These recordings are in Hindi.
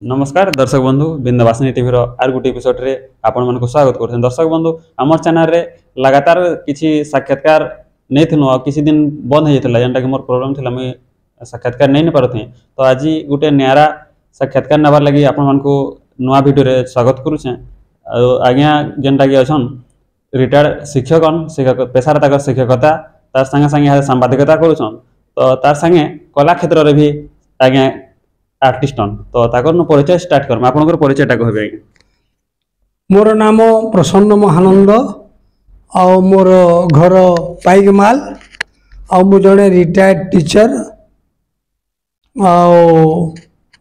नमस्कार दर्शक बंधु बिंदवासिनी टीवी आर गोटे एपिसोड रे आपण मानको स्वागत करछन। दर्शक बंधु हमर चैनल रे लगातार किछि साक्षात्कार नै थिनु आ किछि दिन बंद हे जतला जेंटा कि मोर प्रॉब्लम थिला मैं साक्षात्कार नै पारथि। तो आज गोटे न्यारा साक्षात्कार नबार लगी आपण मानको नवा वीडियो रे स्वागत करूछे। आज्ञा जेंटा कि अछन रिटायर्ड शिक्षकन शिक्षक पेशार तक शिक्षकता तार संगे संगे सांबादिकता करूछन। तो तार संगे कला क्षेत्र रे भी आज्ञा आर्टिस्टन तो ताकर न परिचय स्टार्ट करम। आपनकर परिचयटा कहबे। मोर नाम प्रसन्न महानंद आ मोर घर पाइकमाल आ मु जड़े रिटायर्ड टीचर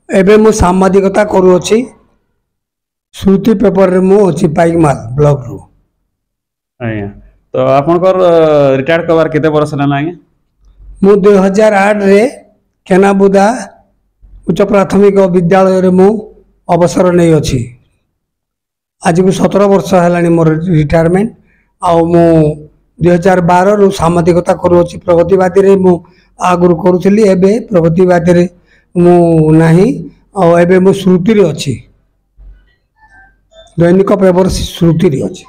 एबे मु सांबादिकता करूछि श्रुति पेपर रे मु अछि पाइकमाल ब्लॉक रो। आया तो आपनकर रिटायर्ड कबार केते वर्ष ना लागे? मु 2008 रे केनाबुदा उच्च प्राथमिक विद्यालय रे मु अवसर नै अछि। आज को 17 वर्ष हेलानी मोर रिटायरमेंट आ मु 2012 रु सामाजिकता करूछि। प्रगतिवादी रे मु आगुर करूछली एबे प्रगतिवादी रे मु नाही आ एबे मु श्रुति रे अछि दैनिक पेपर श्रुति रे अछि।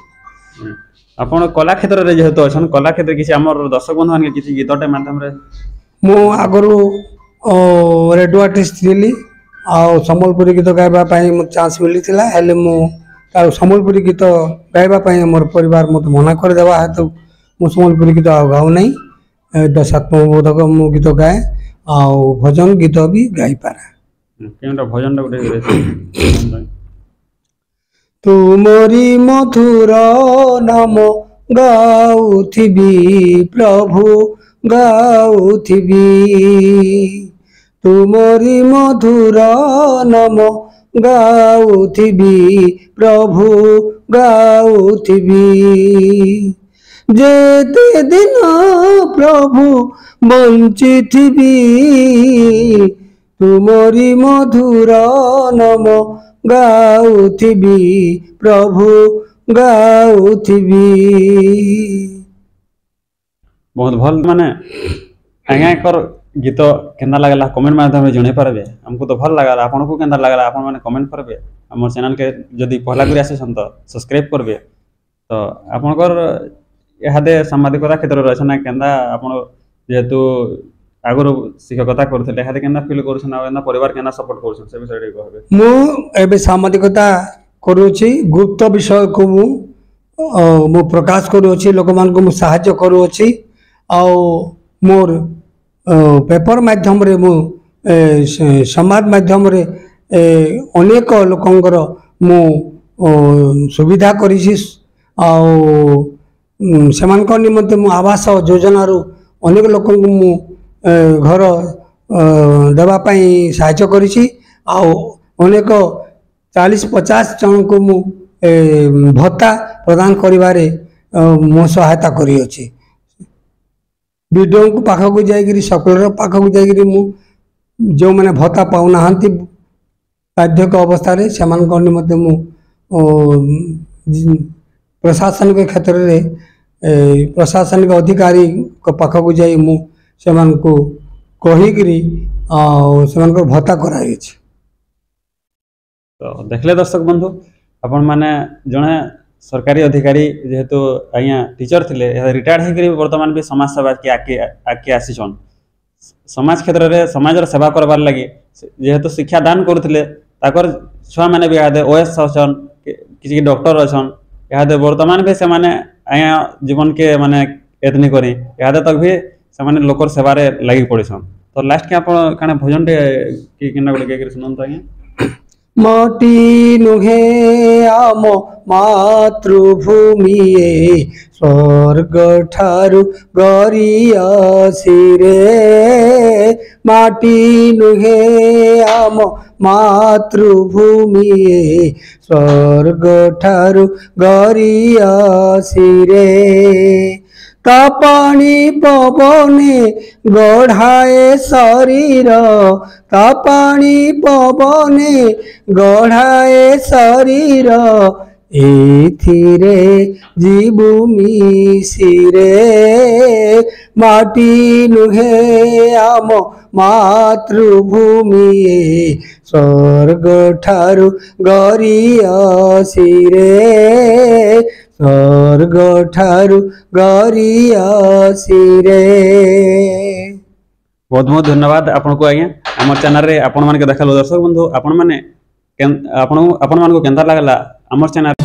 आपण कला क्षेत्र रे जेहेतु अछन कला क्षेत्र किछि हमर दर्शक बंधु के किछि गीतटे माध्यम रे मु आगुरु रेडियो आर्टिस्ट थी आ सम्बलपुरी गीत गाइबा मत चांस मिली हेले मु सम्बलपुरी गीत गाइबा मोर परिवार मत मना करदेवा हेतु मु सम्बलपुरी गीत गाऊ नहीं। देशात्मक मु गीत गाए आ भजन गीत भी गाई पारा। भजन तुमरी मधुर नाम गाउथिबी प्रभु गाउथिबी तुमरी मधुर नाम गाउथिबी प्रभु गाउथिबी जेते दिन प्रभु बंचिथिबी तुमरी मधुर नाम गाउथिबी प्रभु गाउथिबी। बहुत भल माने आज्ञा कर गीत केंदा लागला कमेंट माध्यम रे जणे पारबे। हमको तो भल लागला आपन को केंदा लागला आपन माने कमेंट करबे। हमर चैनल के जदी पहला करी आसे संत सब्सक्राइब करबे। तो आपनकर एहादे सामाजिकता क्षेत्र रे छना केंदा आपन जेहेतु आगुर शिक्षकता करथले एहादे केंदा फील करछन आ एना परिवार केंदा सपोर्ट करछन से विषय रे कहबे। मु एबे सामाजिकता करूछि गुप्त विषय को मु प्रकाश करूछि लोक मान को मु सहायता करूछि आ मोर पेपर माध्यम रे मु समाज माध्यम रे अनेक लोकंकर मु सुविधा करिछि आ सेमानक निमंते मु आवास योजना रो अनेक लोक मु घर देवा पई सहायता करिछि आ अनेक 40-50 जन को मु भत्ता प्रदान करिवारे मो सहायता करी अछि। वीडियो को पाखा को जाइगिरी सकलर पाखा को जाइगिरी मु जो माने भत्ता पाउ नाहंती बाध्यक अवस्था रे समान करनी मते मु प्रशासनिक क्षेत्र रे प्रशासनिक अधिकारी को पाखा को जाई मु समान को कहिगिरी आ समान को भत्ता कराई अछि। तो देखले दर्शक बंधु अपन माने जणे सरकारी अधिकारी जेहेतु आज्ञा टीचर थिले रिटायर्ड होकर वर्तमान भी समाज सेवा के आके आसीछन। समाज क्षेत्र रे समाज सेवा करबार लगी जेहेतु शिक्षा दान करथिले ताकर छुआ माने भी आदे ओएस अछन किछि डॉक्टर अछन यादे वर्तमान भी से माने आज्ञा जीवन के माने एतनी करी यादे तक भी से माने लोकर सेवा रे लागि पड़िछन। तो लास्ट के आपण काने भजन दे कि किना गुडे के सुनन आज्ञा। माटी नुहे आम मातृभूमि स्वर्ग ठारु गरियासी रे माटी नुहे आम मातृभूमि स्वर्ग ठारु गरियासी रे तापानी पवने गढ़ाए शरीर तापानी पवने गढ़ाए शरीर ଏଥିରେ ଯିବୁ ମିଶିରେ ମାଟି ନୁହେଁ ଆମ ମାତୃଭୂମି ସ୍ୱର୍ଗ ଠାରୁ ଗରି ଆସିରେ ସ୍ୱର୍ଗ ଠାରୁ ଗରି ଆସିରେ। बहुत बहुत धन्यवाद आपन को आज्ञा आम चैनल रे आपण मानके देखलो दर्शक बंधु आपण माने आपण मान को केंदा लागला आम चैनल